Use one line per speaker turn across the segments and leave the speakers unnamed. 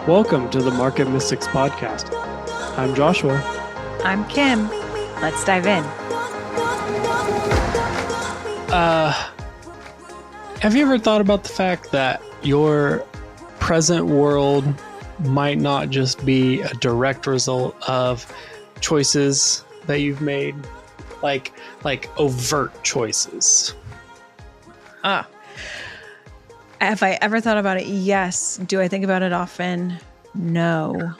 Welcome to the Market Mystics Podcast. I'm Joshua.
I'm Kim. Let's dive in.
Have you ever thought about the fact that your present world might not just be a direct result of choices that you've made? Like overt choices.
Have I ever thought about it? Yes. Do I think about it often? No.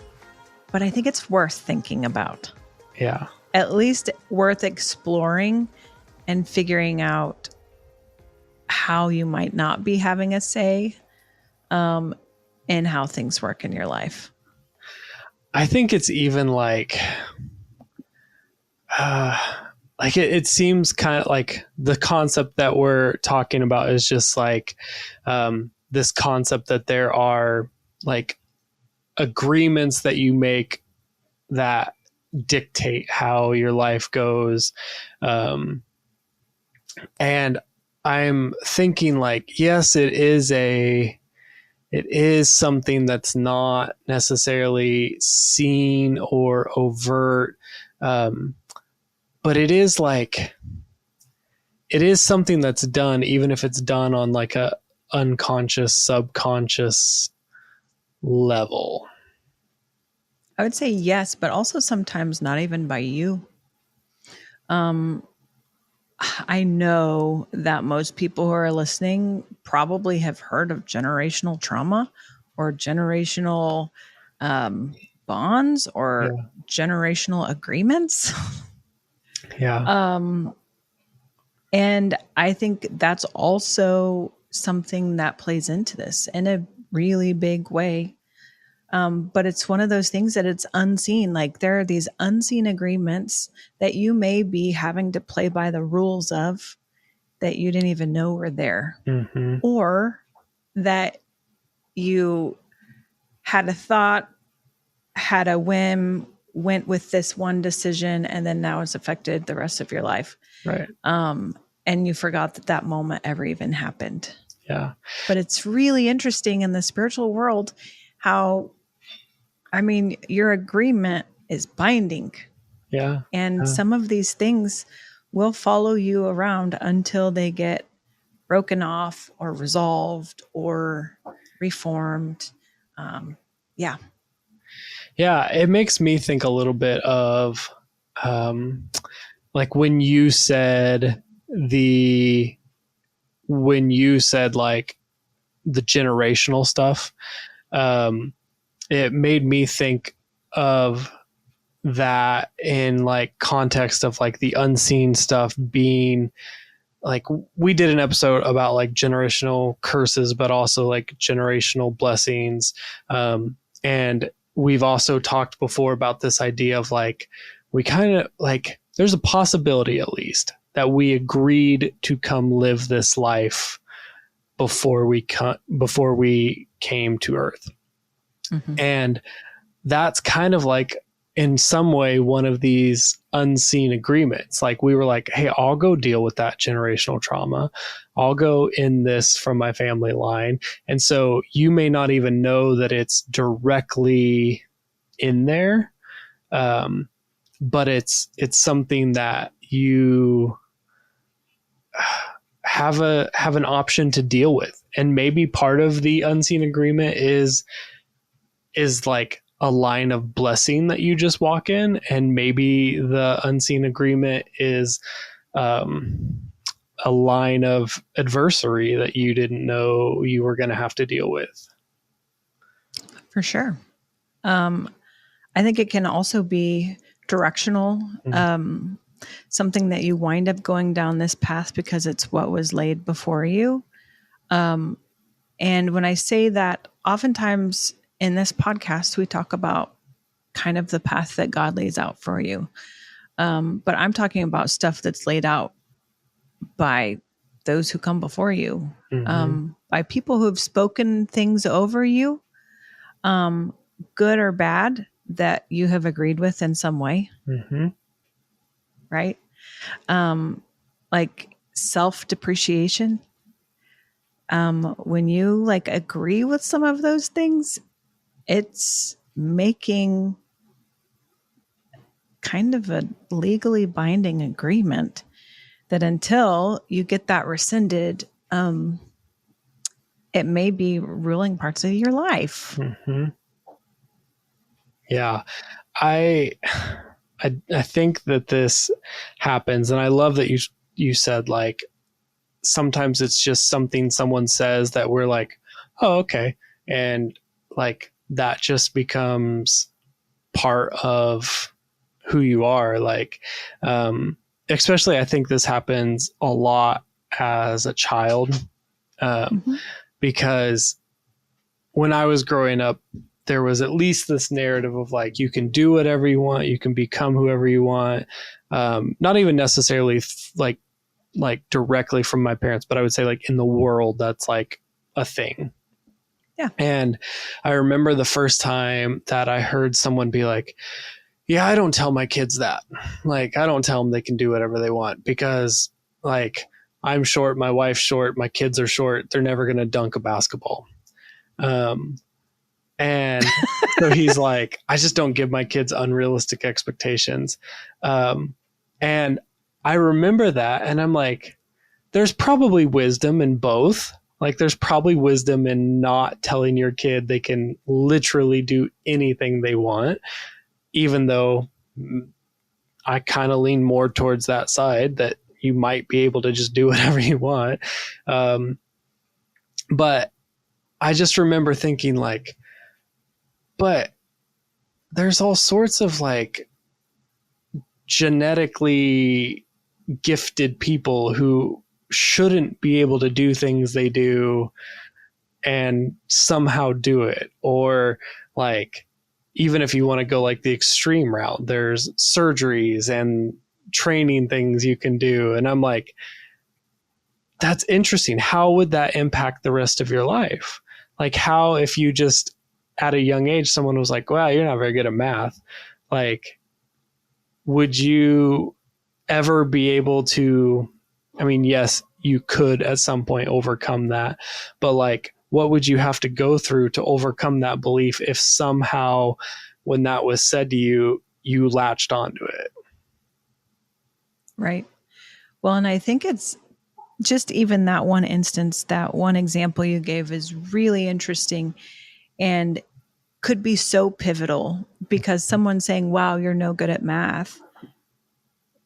But I think it's worth thinking about.
Yeah.
At least worth exploring and figuring out how you might not be having a say in how things work in your life.
I think it's even it seems kind of like the concept that we're talking about is just like this concept that there are like agreements that you make that dictate how your life goes. And I'm thinking like, yes, it is something that's not necessarily seen or overt. But it is something that's done, even if it's done on like a unconscious, subconscious level.
I would say yes, but also sometimes not even by you. I know that most people who are listening probably have heard of generational trauma or generational bonds or generational agreements.
Yeah.
And I think that's also something that plays into this in a really big way. But it's one of those things that it's unseen. Like there are these unseen agreements that you may be having to play by the rules of that you didn't even know were there.
Mm-hmm.
Or that you had a thought, had a whim, went with this one decision, and then now it's affected the rest of your life.
Right.
And you forgot that moment ever even happened.
Yeah.
But it's really interesting in the spiritual world how, your agreement is binding.
Yeah.
And some of these things will follow you around until they get broken off or resolved or reformed. Yeah.
It makes me think a little bit of like when you said like the generational stuff, it made me think of that in like context of like the unseen stuff being like, we did an episode about like generational curses, but also like generational blessings. And we've also talked before about this idea of like, we kind of like, there's a possibility at least that we agreed to come live this life before we came to Earth. Mm-hmm. And that's kind of like in some way one of these unseen agreements. Like we were like, hey, I'll go deal with that generational trauma. I'll go in this from my family line. And so you may not even know that it's directly in there. But it's something that you have an option to deal with. And maybe part of the unseen agreement is like a line of blessing that you just walk in, and maybe the unseen agreement is a line of adversary that you didn't know you were going to have to deal with.
For sure. I think it can also be directional, something that you wind up going down this path because it's what was laid before you. And when I say that, oftentimes in this podcast, we talk about kind of the path that God lays out for you. But I'm talking about stuff that's laid out by those who come before you, by people who have spoken things over you, good or bad, that you have agreed with in some way.
Mm-hmm.
Right? Like self-depreciation. When you like agree with some of those things, it's making kind of a legally binding agreement that until you get that rescinded, it may be ruling parts of your life.
Mm-hmm. Yeah. I think that this happens, and I love that you said, like, sometimes it's just something someone says that we're like, oh, okay. And like that just becomes part of who you are. Like, especially I think this happens a lot as a child, because when I was growing up, there was at least this narrative of like, you can do whatever you want, you can become whoever you want. Not even necessarily like directly from my parents, but I would say like in the world, that's like a thing.
Yeah.
And I remember the first time that I heard someone be like, yeah, I don't tell my kids that. Like, I don't tell them they can do whatever they want because like I'm short, my wife's short, my kids are short. They're never going to dunk a basketball. And so he's like, I just don't give my kids unrealistic expectations. And I remember that, and I'm like, there's probably wisdom in both. Like, there's probably wisdom in not telling your kid they can literally do anything they want, even though I kind of lean more towards that side, that you might be able to just do whatever you want. But I just remember thinking like, but there's all sorts of like genetically gifted people who shouldn't be able to do things they do and somehow do it. Or like, even if you want to go like the extreme route, there's surgeries and training things you can do. And I'm like, that's interesting. How would that impact the rest of your life? Like, how, if you just at a young age, someone was like, wow, you're not very good at math. Like, would you ever be able to, I mean, yes, you could at some point overcome that, but like, what would you have to go through to overcome that belief if somehow when that was said to you, you latched onto it?
Right. Well, and I think it's just even that one instance, that one example you gave is really interesting and could be so pivotal, because someone saying, wow, you're no good at math,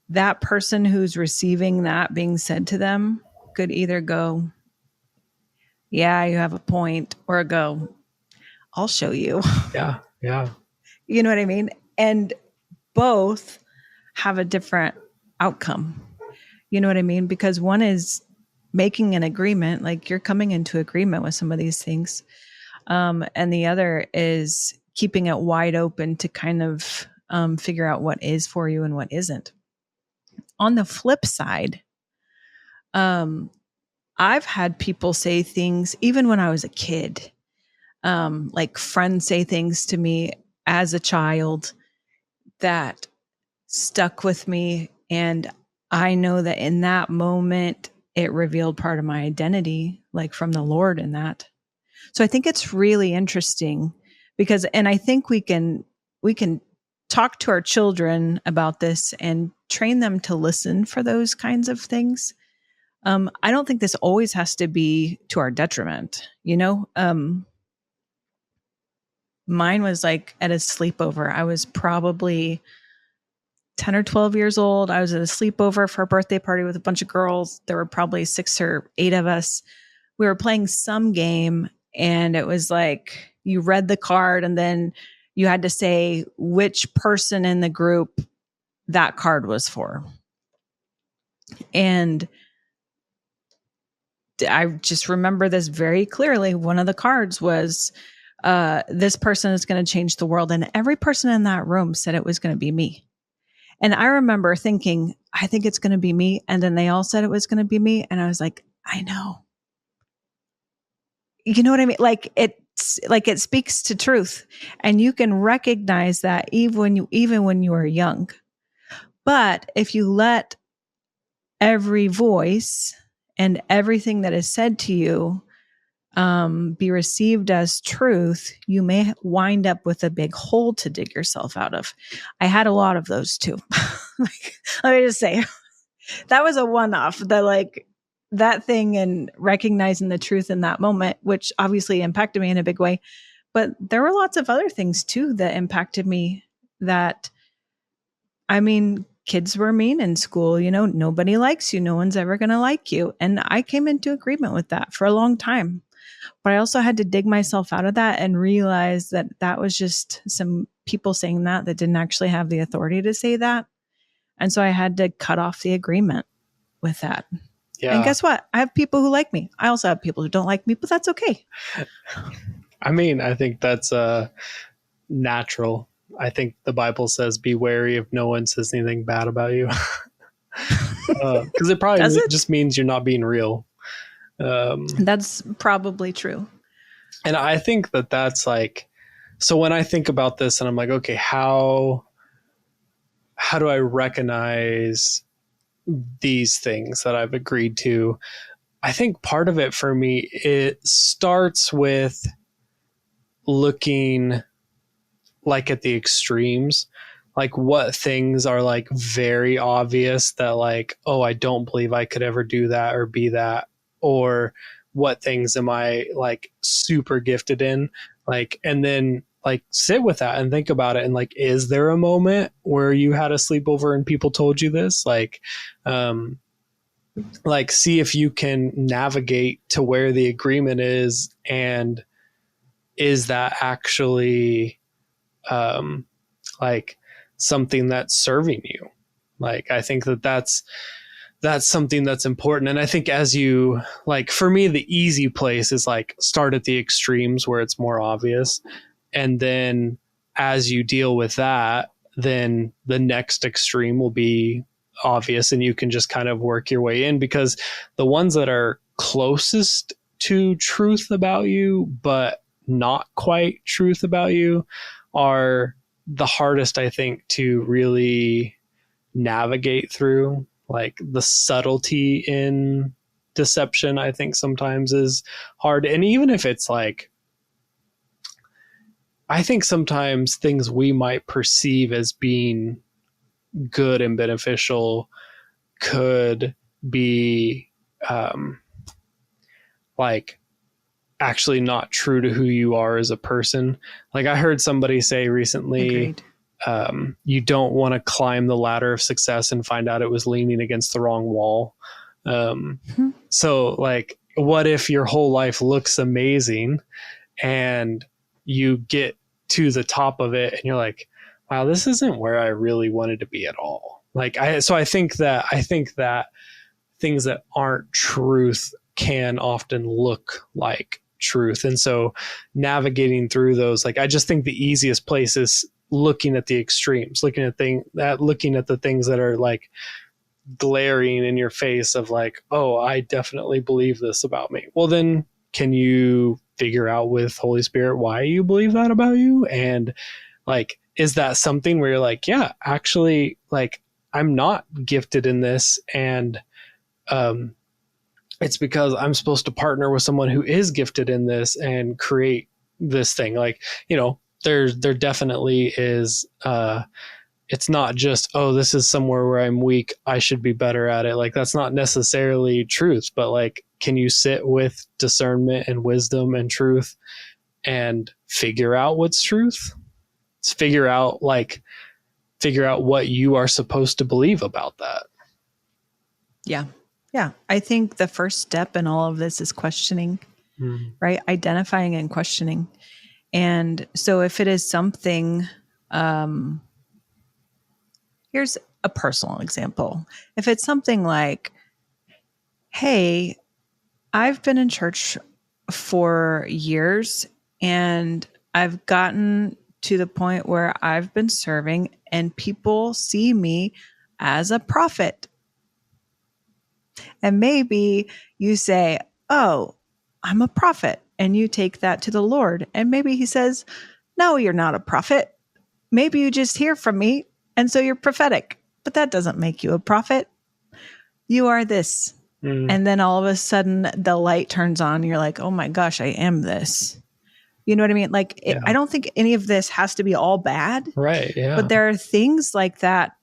that person who's receiving that being said to them could either go, yeah, you have a point, or go, I'll show you.
Yeah. Yeah.
You know what I mean? And both have a different outcome. You know what I mean? Because one is making an agreement, like you're coming into agreement with some of these things. And the other is keeping it wide open to kind of figure out what is for you and what isn't. On the flip side, I've had people say things, even when I was a kid, like friends say things to me as a child that stuck with me. And I know that in that moment, it revealed part of my identity, like from the Lord in that. So I think it's really interesting because, and I think we can talk to our children about this and train them to listen for those kinds of things. I don't think this always has to be to our detriment, you know? Mine was like at a sleepover. I was probably 10 or 12 years old. I was at a sleepover for a birthday party with a bunch of girls. There were probably 6 or 8 of us. We were playing some game, and it was like you read the card and then you had to say which person in the group that card was for. And I just remember this very clearly. One of the cards was, this person is going to change the world. And every person in that room said it was going to be me. And I remember thinking, I think it's going to be me. And then they all said it was going to be me. And I was like, I know. You know what I mean? Like it's like it speaks to truth, and you can recognize that even when you are young. But if you let every voice and everything that is said to you be received as truth, you may wind up with a big hole to dig yourself out of. I had a lot of those too. Like, let me just say, that was a one-off. That thing and recognizing the truth in that moment, which obviously impacted me in a big way. But there were lots of other things too that impacted me. Kids were mean in school. Nobody likes you. No one's ever going to like you. And I came into agreement with that for a long time. But I also had to dig myself out of that and realize that that was just some people saying that didn't actually have the authority to say that. And so I had to cut off the agreement with that. Yeah. And guess what? I have people who like me. I also have people who don't like me, but that's okay.
I think that's natural. I think the Bible says, be wary if no one says anything bad about you. Because it probably just means you're not being real.
That's probably true.
And I think that's like, so when I think about this and I'm like, okay, how do I recognize these things that I've agreed to? I think part of it for me, it starts with looking like at the extremes, like what things are like very obvious that like, oh, I don't believe I could ever do that or be that, or what things am I like super gifted in, like, and then like sit with that and think about it. And like, is there a moment where you had a sleepover and people told you this? Like see if you can navigate to where the agreement is, and is that actually like something that's serving you? Like, I think that's something that's important. And I think as you, like, for me, the easy place is like start at the extremes where it's more obvious. And then as you deal with that, then the next extreme will be obvious and you can just kind of work your way in, because the ones that are closest to truth about you, but not quite truth about you, are the hardest, I think, to really navigate through. Like the subtlety in deception, I think sometimes is hard. And even if it's like, I think sometimes things we might perceive as being good and beneficial could be like actually not true to who you are as a person. Like I heard somebody say recently, you don't want to climb the ladder of success and find out it was leaning against the wrong wall. So like, what if your whole life looks amazing and you get to the top of it and you're like, wow, this isn't where I really wanted to be at all. Like, I think that things that aren't truth can often look like truth. And so navigating through those, like, I just think the easiest place is looking at the extremes, looking at the things that are like glaring in your face of like, oh, I definitely believe this about me. Well, then can you figure out with Holy Spirit why you believe that about you? And like, is that something where you're like, yeah, actually, like, I'm not gifted in this, and it's because I'm supposed to partner with someone who is gifted in this and create this thing. Like, you know, there definitely is, it's not just, oh, this is somewhere where I'm weak, I should be better at it. Like, that's not necessarily truth, but like, can you sit with discernment and wisdom and truth and figure out what's truth? Figure out what you are supposed to believe about that.
Yeah. Yeah. I think the first step in all of this is questioning, right? Identifying and questioning. And so if it is something, here's a personal example. If it's something like, hey, I've been in church for years and I've gotten to the point where I've been serving and people see me as a prophet. And maybe you say, oh, I'm a prophet. And you take that to the Lord. And maybe he says, no, you're not a prophet. Maybe you just hear from me. And so you're prophetic. But that doesn't make you a prophet. You are this. And then all of a sudden the light turns on. And you're like, oh my gosh, I am this. You know what I mean? Like, I don't think any of this has to be all bad.
Right. Yeah.
But there are things like that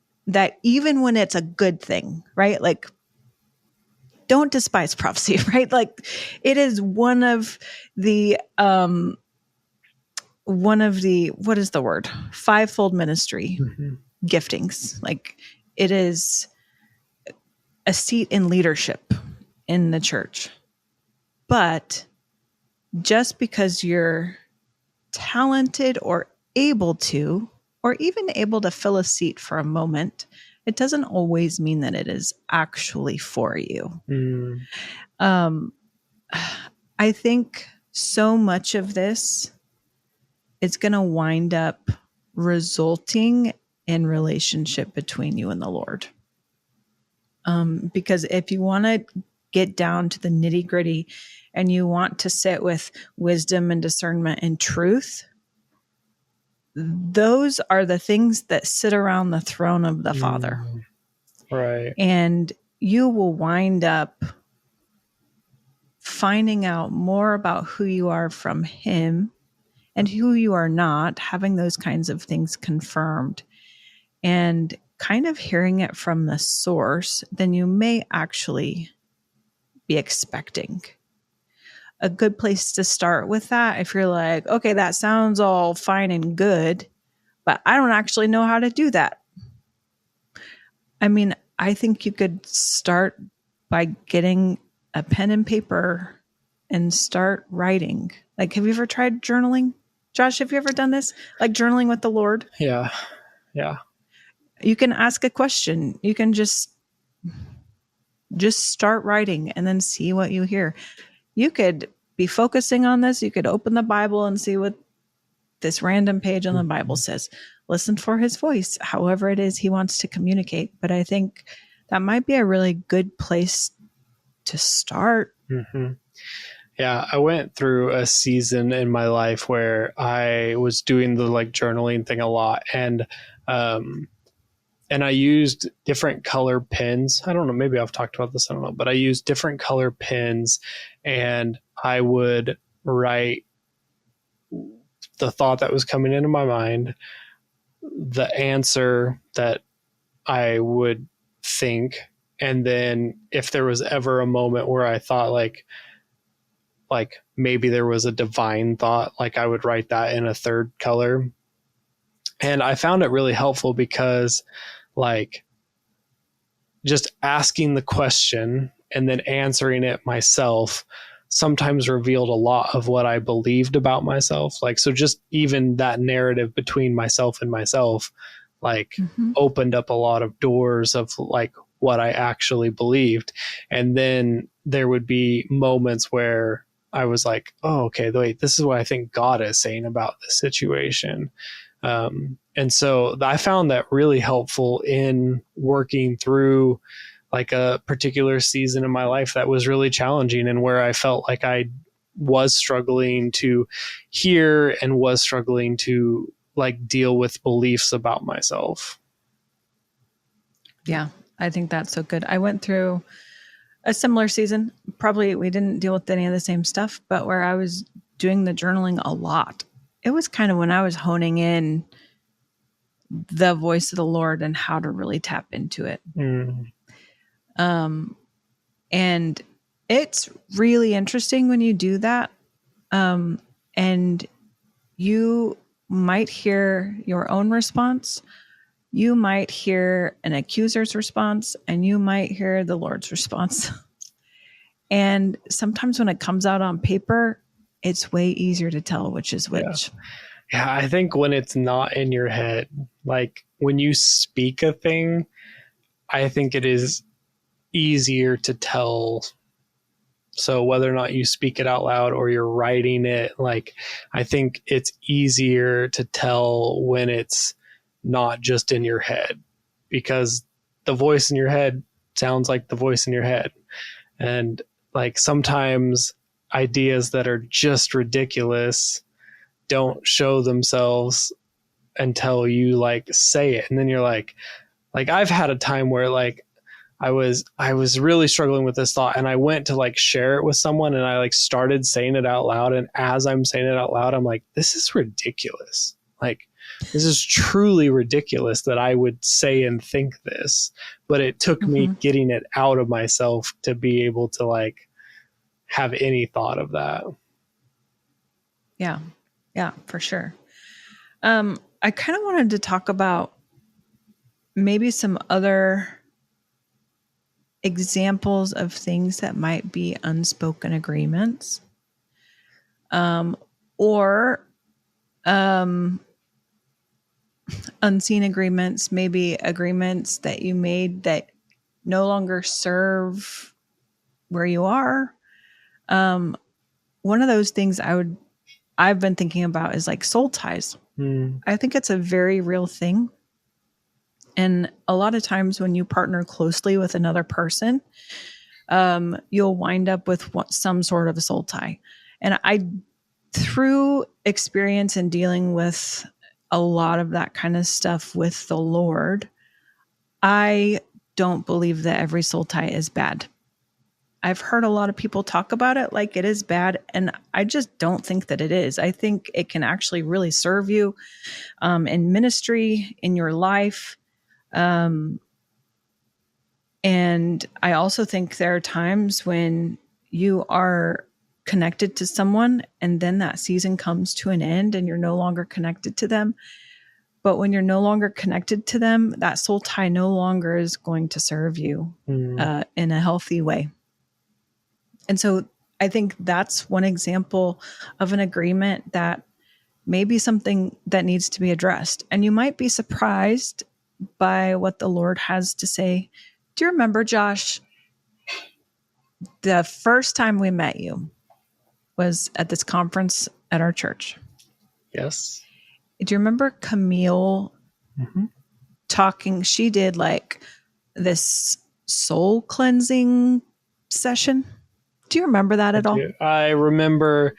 even when it's a good thing, right? Like, don't despise prophecy, right? Like, it is one of the what is the word? Fivefold ministry giftings. Like, it is a seat in leadership in the church. But just because you're talented or able to, or even able to fill a seat for a moment, it doesn't always mean that it is actually for you. I think so much of this is going to wind up resulting in relationship between you and the Lord. Because if you want to get down to the nitty gritty and you want to sit with wisdom and discernment and truth, those are the things that sit around the throne of the Father.
Right.
And you will wind up finding out more about who you are from Him and who you are not, having those kinds of things confirmed, and kind of hearing it from the source than you may actually be expecting. A good place to start with that, if you're like, okay, that sounds all fine and good, but I don't actually know how to do that. I mean, I think you could start by getting a pen and paper and start writing. Like, have you ever tried journaling? Josh, have you ever done this? Like journaling with the Lord?
Yeah. Yeah.
You can ask a question. You can just start writing and then see what you hear. You could be focusing on this. You could open the Bible and see what this random page on the Bible says. Listen for His voice, however it is He wants to communicate. But I think that might be a really good place to start.
Yeah, I went through a season in my life where I was doing the like journaling thing a lot, and I used different color pens. I don't know, maybe I've talked about this, I don't know, but I used different color pens, and I would write the thought that was coming into my mind, the answer that I would think, and then if there was ever a moment where I thought like maybe there was a divine thought, like I would write that in a third color. And I found it really helpful because like just asking the question and then answering it myself sometimes revealed a lot of what I believed about myself. Like, so just even that narrative between myself and myself, like opened up a lot of doors of like what I actually believed. And then there would be moments where I was like, oh, okay, wait, this is what I think God is saying about this situation. And so I found that really helpful in working through like a particular season in my life that was really challenging and where I felt like I was struggling to hear and was struggling to like deal with beliefs about myself.
Yeah, I think that's so good. I went through a similar season. Probably we didn't deal with any of the same stuff, but where I was doing the journaling a lot. It was kind of when I was honing in the voice of the Lord and how to really tap into it. And it's really interesting when you do that. And you might hear your own response. You might hear an accuser's response, and you might hear the Lord's response. And sometimes when it comes out on paper, it's way easier to tell which is which.
Yeah, I think when it's not in your head, like when you speak a thing, I think it is easier to tell. So whether or not you speak it out loud or you're writing it, like I think it's easier to tell when it's not just in your head, because the voice in your head sounds like the voice in your head. And like sometimes ideas that are just ridiculous don't show themselves until you like say it. And then you're like I've had a time where like I was really struggling with this thought, and I went to like share it with someone, and I like started saying it out loud. And as I'm saying it out loud, I'm like, this is ridiculous. Like, this is truly ridiculous that I would say and think this. But it took me getting it out of myself to be able to like have any thought of that.
Yeah. Yeah, for sure. I kind of wanted to talk about maybe some other examples of things that might be unspoken agreements, or unseen agreements, maybe agreements that you made that no longer serve where you are. One of those things I've been thinking about is like soul ties. I think it's a very real thing. And a lot of times when you partner closely with another person, you'll wind up with some sort of a soul tie. And through experience in dealing with a lot of that kind of stuff with the Lord, I don't believe that every soul tie is bad. I've heard a lot of people talk about it like it is bad, and I just don't think that it is. I think it can actually really serve you in ministry, in your life. And I also think there are times when you are connected to someone and then that season comes to an end and you're no longer connected to them. But when you're no longer connected to them, that soul tie no longer is going to serve you in a healthy way. And so I think that's one example of an agreement that may be something that needs to be addressed. And you might be surprised by what the Lord has to say. Do you remember, Josh, the first time we met you was at this conference at our church?
Yes.
Do you remember Camille talking? She did like this soul cleansing session. Do you remember that at all?
I remember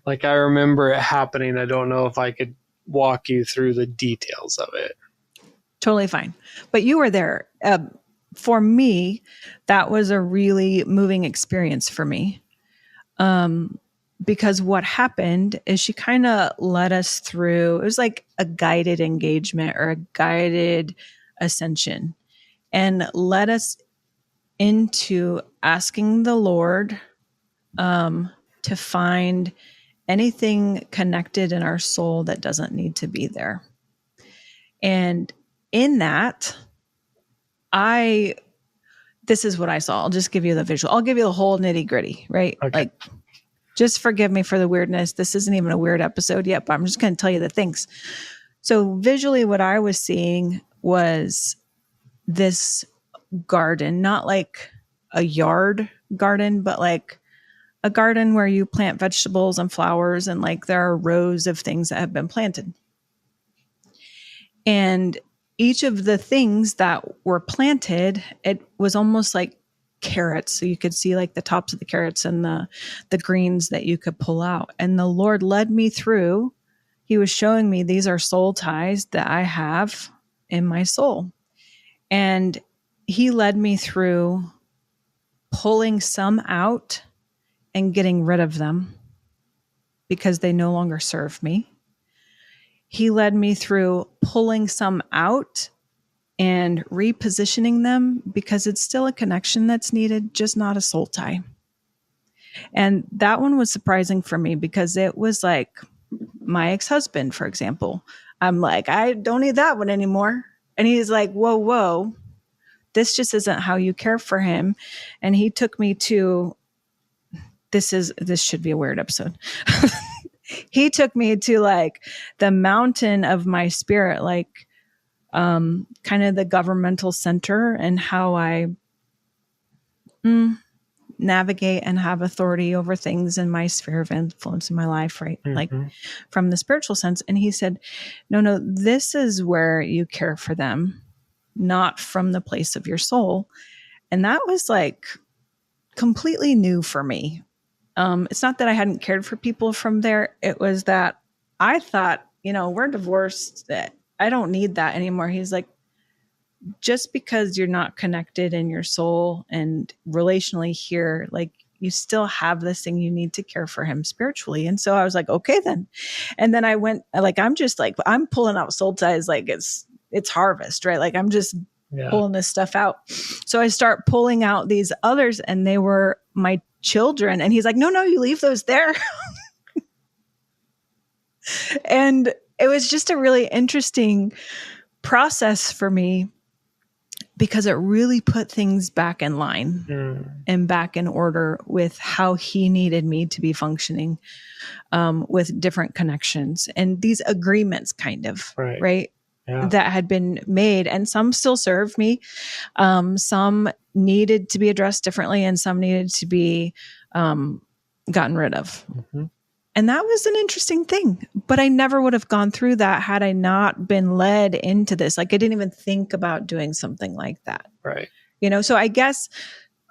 it happening. I don't know if I could walk you through the details of it.
Totally fine. But you were there. For me, that was a really moving experience for me. Because what happened is she kind of led us through, it was like a guided engagement or a guided ascension, and led us into asking the Lord to find anything connected in our soul that doesn't need to be there. And in that, this is what I saw. I'll just give you the visual. I'll give you the whole nitty gritty, right?
Okay.
Like, just forgive me for the weirdness. This isn't even a weird episode yet, but I'm just going to tell you the things. So visually, what I was seeing was this garden, not like a yard garden, but like a garden where you plant vegetables and flowers, and like there are rows of things that have been planted. And each of the things that were planted, it was almost like carrots. So you could see like the tops of the carrots and the greens that you could pull out. And the Lord led me through. He was showing me these are soul ties that I have in my soul. And he led me through pulling some out and getting rid of them because they no longer serve me. He led me through pulling some out and repositioning them because it's still a connection that's needed, just not a soul tie. And that one was surprising for me because it was like my ex-husband, for example. I'm like, I don't need that one anymore. And he's like, whoa, this just isn't how you care for him. And he took me to, this should be a weird episode. He took me to like the mountain of my spirit, like kind of the governmental center, and how I navigate and have authority over things in my sphere of influence in my life, right? Like from the spiritual sense. And he said, no, this is where you care for them, not from the place of your soul. And that was like completely new for me. It's not that I hadn't cared for people from there. It was that I thought, we're divorced. I don't need that anymore. He's like, just because you're not connected in your soul and relationally here, like you still have this thing you need to care for him spiritually. And so I was like, okay, then. And then I went, like, I'm pulling out soul ties like it's harvest, right? Like I'm just pulling this stuff out. So I start pulling out these others, and they were my children. And he's like, no, you leave those there. And it was just a really interesting process for me, because it really put things back in line and back in order with how he needed me to be functioning, with different connections and these agreements kind of, right? Yeah. That had been made, and some still serve me. Some needed to be addressed differently, and some needed to be gotten rid of. Mm-hmm. And that was an interesting thing, but I never would have gone through that had I not been led into this. Like I didn't even think about doing something like that.
Right.
So I guess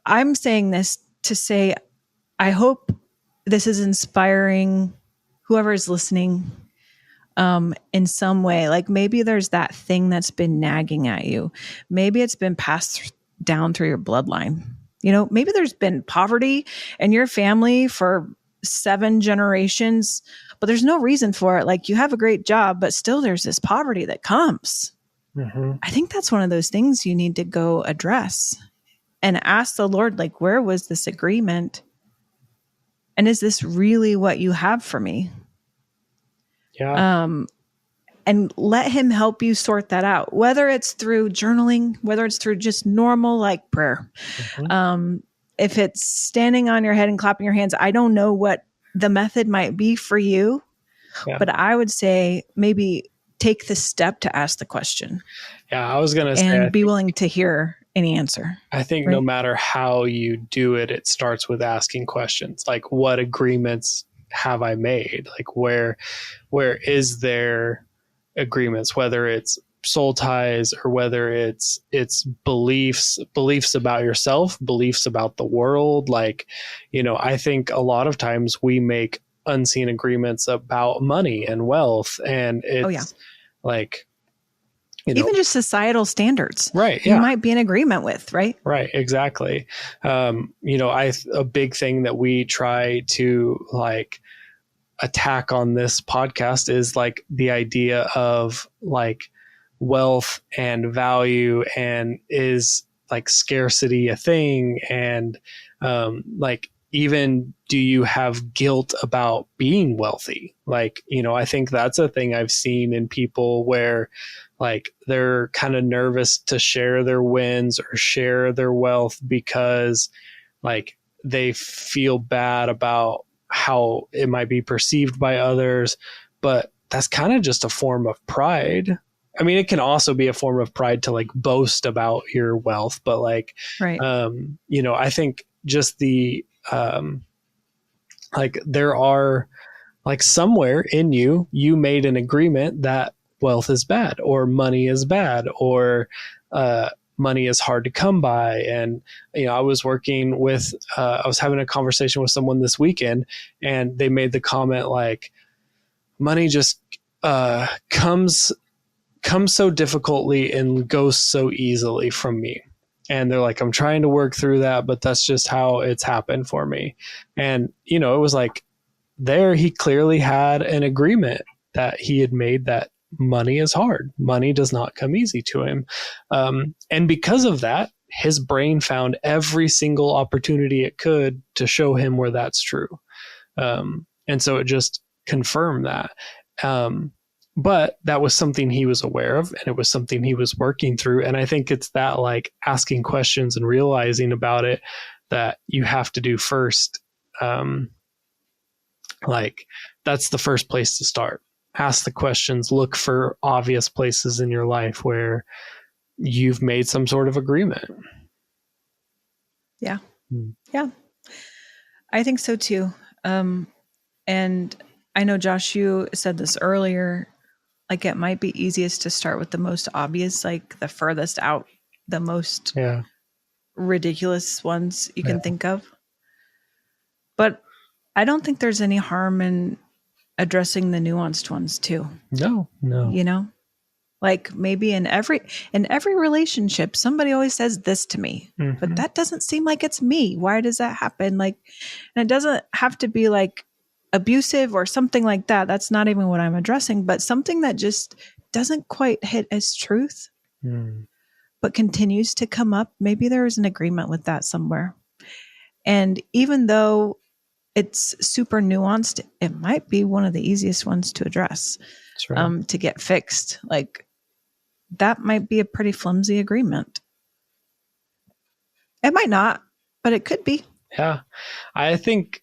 I'm saying this to say, I hope this is inspiring whoever is listening, in some way. Like maybe there's that thing that's been nagging at you. Maybe it's been passed down through your bloodline. Maybe there's been poverty in your family for 7 generations, but there's no reason for it. Like you have a great job, but still there's this poverty that comes. Mm-hmm. I think that's one of those things you need to go address and ask the Lord, like, where was this agreement? And is this really what you have for me? Yeah. And let him help you sort that out, whether it's through journaling, whether it's through just normal like prayer. Mm-hmm. If it's standing on your head and clapping your hands, I don't know what the method might be for you, but I would say maybe take the step to ask the question.
Yeah, I was going to say.
And be willing to hear any answer.
I think no matter how you do it, it starts with asking questions. Like, what agreements have I made? Like, where is there agreements, whether it's soul ties or whether it's beliefs about yourself, beliefs about the world. Like, I think a lot of times we make unseen agreements about money and wealth, and it's like,
even just societal standards,
right?
You might be in agreement with, right?
Right. Exactly. A big thing that we try to like attack on this podcast is like the idea of like wealth and value, and is like scarcity a thing? And like, even do you have guilt about being wealthy? Like, I think that's a thing I've seen in people where like they're kind of nervous to share their wins or share their wealth because like they feel bad about how it might be perceived by others. But that's kind of just a form of pride. I mean, it can also be a form of pride to like boast about your wealth, but like, right. I think just the, like there are like somewhere in you made an agreement that wealth is bad or money is bad or, money is hard to come by. And, I was working with, I was having a conversation with someone this weekend, and they made the comment like, money just, comes so difficultly and goes so easily from me. And they're like, I'm trying to work through that, but that's just how it's happened for me. And, it was like he clearly had an agreement that he had made that money is hard. Money does not come easy to him. And because of that, his brain found every single opportunity it could to show him where that's true. And so it just confirmed that. But that was something he was aware of, and it was something he was working through. And I think it's that like asking questions and realizing about it that you have to do first. Like that's the first place to start. Ask the questions, look for obvious places in your life where you've made some sort of agreement.
Yeah. Yeah. I think so too. And I know, Josh, you said this earlier, like it might be easiest to start with the most obvious, like the furthest out, the most ridiculous ones you can think of. But I don't think there's any harm in addressing the nuanced ones too.
No.
Like maybe in every relationship, somebody always says this to me, but that doesn't seem like it's me. Why does that happen? Like, and it doesn't have to be like abusive or something like that. That's not even what I'm addressing, but something that just doesn't quite hit as truth, but continues to come up. Maybe there is an agreement with that somewhere. And even though it's super nuanced, it might be one of the easiest ones to address, to get fixed. Like, that might be a pretty flimsy agreement. It might not, but it could be.
Yeah. I think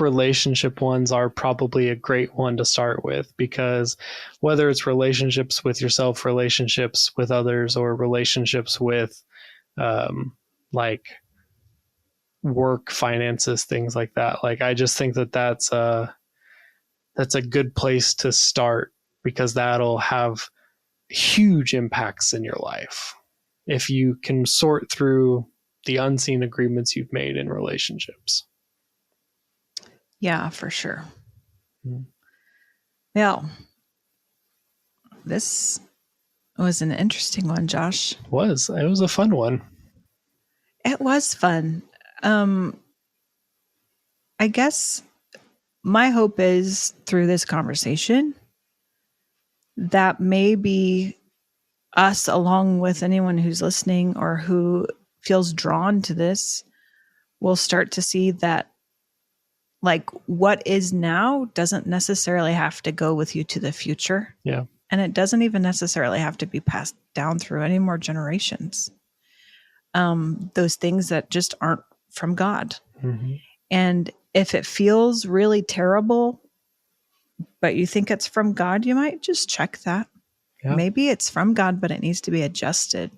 relationship ones are probably a great one to start with, because whether it's relationships with yourself, relationships with others, or relationships with like work, finances, things like that. Like, I just think that that's a good place to start, because that'll have huge impacts in your life if you can sort through the unseen agreements you've made in relationships.
Yeah, for sure. Yeah. This was an interesting one, Josh.
It was a fun one.
It was fun. I guess my hope is through this conversation that maybe us, along with anyone who's listening or who feels drawn to this, will start to see that, like, what is now doesn't necessarily have to go with you to the future.
Yeah.
And it doesn't even necessarily have to be passed down through any more generations. Those things that just aren't from God. And if it feels really terrible, but you think it's from God, you might just check that. Yeah. Maybe it's from God, but it needs to be adjusted.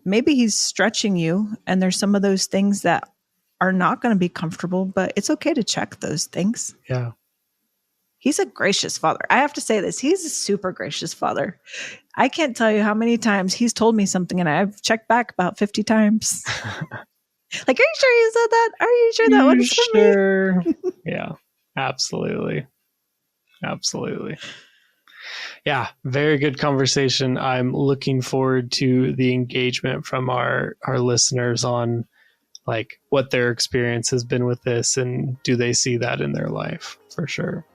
Maybe he's stretching you, and there's some of those things that are not going to be comfortable, but it's okay to check those things.
Yeah.
He's a gracious father. I have to say this. He's a super gracious father. I can't tell you how many times he's told me something and I've checked back about 50 times. Like, are you sure you said that? Are you sure that was for me?
Yeah, absolutely. Absolutely. Yeah, very good conversation. I'm looking forward to the engagement from our listeners on, like, what their experience has been with this, and do they see that in their life, for sure.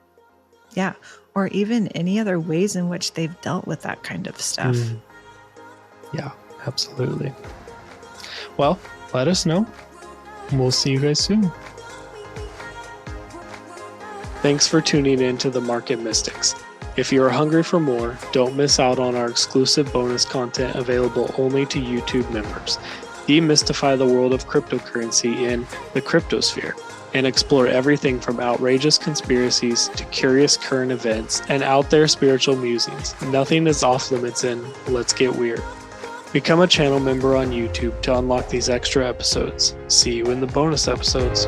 Yeah, or even any other ways in which they've dealt with that kind of stuff.
Yeah, absolutely. Well, let us know. We'll see you guys soon. Thanks for tuning in to the Market Mystics. If you are hungry for more, don't miss out on our exclusive bonus content available only to YouTube members. Demystify the world of cryptocurrency in the cryptosphere, and explore everything from outrageous conspiracies to curious current events and out there spiritual musings. Nothing is off limits in Let's Get Weird. Become a channel member on YouTube to unlock these extra episodes. See you in the bonus episodes.